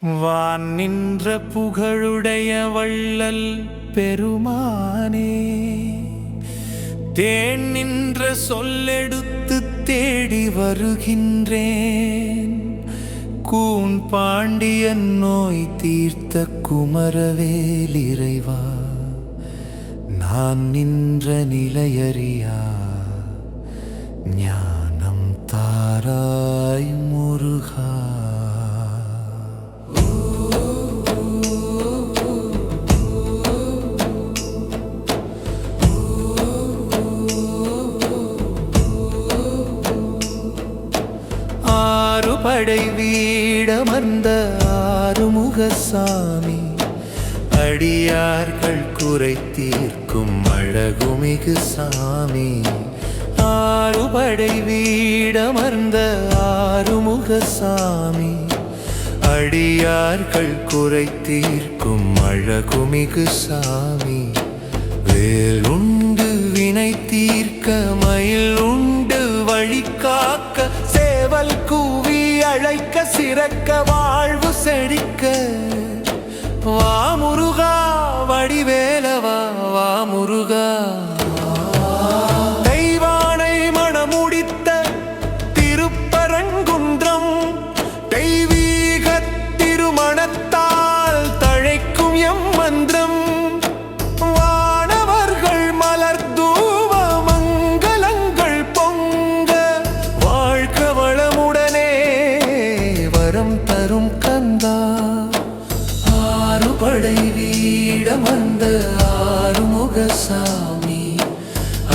வான் நின்ற புகழுடைய வள்ளல் பெருமானே, தேன் நின்ற சொல்லெடுத்து தேடி வருகின்றேன். கூன் பாண்டியன் நோய் தீர்த்த குமரவேல் இறைவா, நான் நின்ற நிலையறியா ஞானம் தாராய் முருகா. ஆறுபடை வீடமர்ந்த ஆறுமுகசாமி, அடியார்கள் குறை தீர்க்கும் அழகுமிகு சாமி. ஆறுபடை வீடமர்ந்த ஆறுமுகசாமி, அடியார்கள் குறை தீர்க்கும் அழகுமிகு சாமி. வேல் உண்டு வினை தீர்க்க, மயில் உண்டு வழி காக்க, சேவல் கூவி அழைக்க சிறக்க வாழ்வு செழிக்க. வா முருகா வடிவேலவா, வா முருகா. தெய்வானை மணமுடித்த திருப்பரங்குன்றம், தெய்வீக திருமணத்தால் தழைக்கும் எம் மந்திரம். வானவர்கள் மலர் தூவ மங்களங்கள் பொங்க, வாழ்க வளமுடனே வரம் தரும் கந்தா. ஆறுபடை வீடமர்ந்த ஆறுமுகசாமி,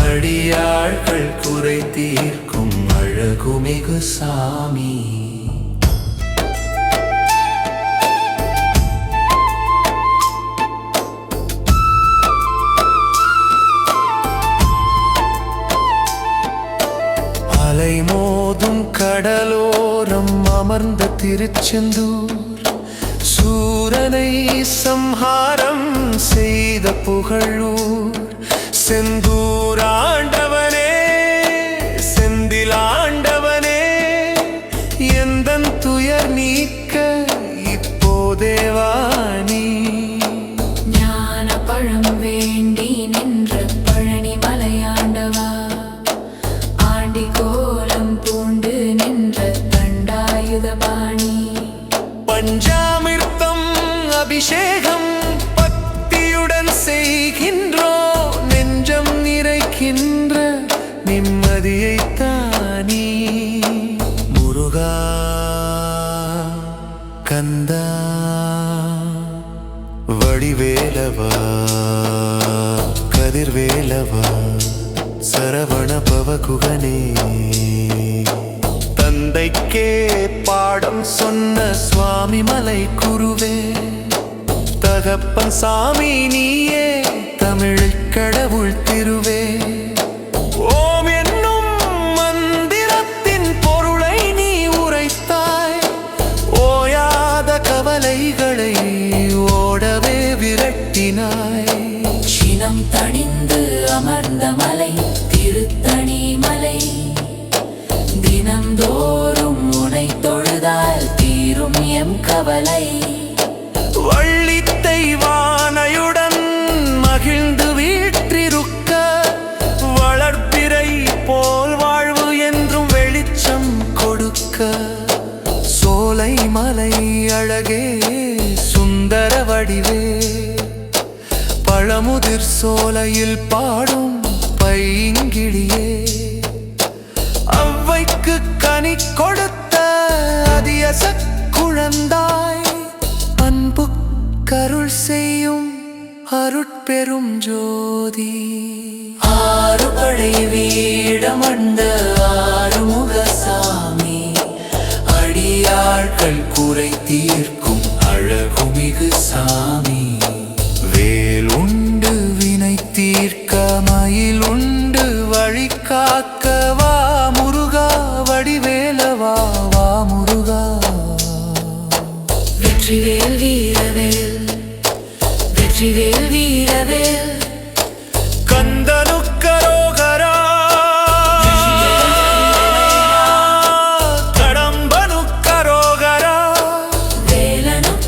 அடியார்கள் குறை தீர்க்கும் அழகுமிகு சாமி. அலை மோதும் கடலோரம் அமர்ந்த திருச்செந்தூர், சூரனை சம்ஹாரம் செய்த புகழூர். செந்தூர் ஆண்டவனே, செந்தில் ஆண்டவனே, எந்தன் துயர் நீக்க இப்போதே வா நீ. ஞான பழம் வேண்டி நின்ற பழனி மலையாண்டவா, ஆண்டி கோலம் பூண்டு நின்ற தண்டாயுதபாணி. பஞ்சாமிர்தம் அபிஷேகம் பக்தியுடன் செய்கின்றோ, நெஞ்சம் நிறைக்கின்ற நிம்மதியை தானி. முருகா கந்தா வடிவேலவா, கதிர்வேலவா, சரவண பவகுகனே. தந்தைக்கே பாடம் சொன்ன சுவாமி மலை குருவே, தகப்பன் சாமி நீயே தமிழ்க் கடவுள் திருவே. ஓம் என்னும் மந்திரத்தின் பொருளை நீ உரைத்தாய், ஓயாத கவலைகளை ஓடவே விரட்டினாய். சினம் தணிந்து அமர்ந்த மலை திருத்தணி மலை, தினம்தோறும் உனை தொழுதால் தீரும் எம் கவலை. வள்ளி தெய்வானையுடன் மகிழ்ந்து வீற்றிருக்க, வளர்ப்பிறை போல் வாழ்வு என்றும் வெளிச்சம் கொடுக்க. சோலை மலை அழகே சுந்தர வடிவே, பழமுதிர் சோலையில் பாடும் பைங்கிளியே. அவ்வைக்கு கனி கொடுத்த அதியச குழந்தாய், அன்பு கருள் செய்யும் அருட்பெரும் ஜோதி. ஆறுபடை வீடமர்ந்த ஆறுமுகசாமி, அடியார்கள் குறை தீர்க்கும் அழகுமிகு சாமி. வேல் உண்டு வினை தீர்க்க, மயில் உண்டு வழி காக்க. வா முருகா வடிவேலவா, வா முருகா. வெற்றிவேல் வீரவேல், வெற்றிவேல் வீரவேல், கந்தனுக்கரோகரா, கடம்பனுக்கரோகரா, வேலனுக்கரோகரா.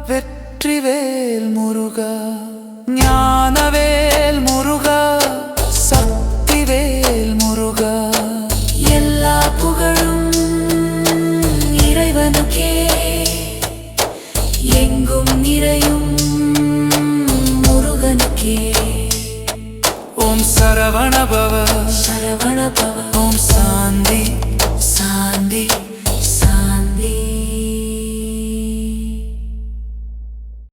வெற்றிவேல் முருகா, ஞானவேல் முருகா, சக்திவேல் முருகா. எல்லா புகழும் இறைவனுக்கே, எங்கும் நிறையும் முருகனுக்கே. ஓம் சரவணபவ சரவணபவ, ஓம் சாந்தி சாந்தி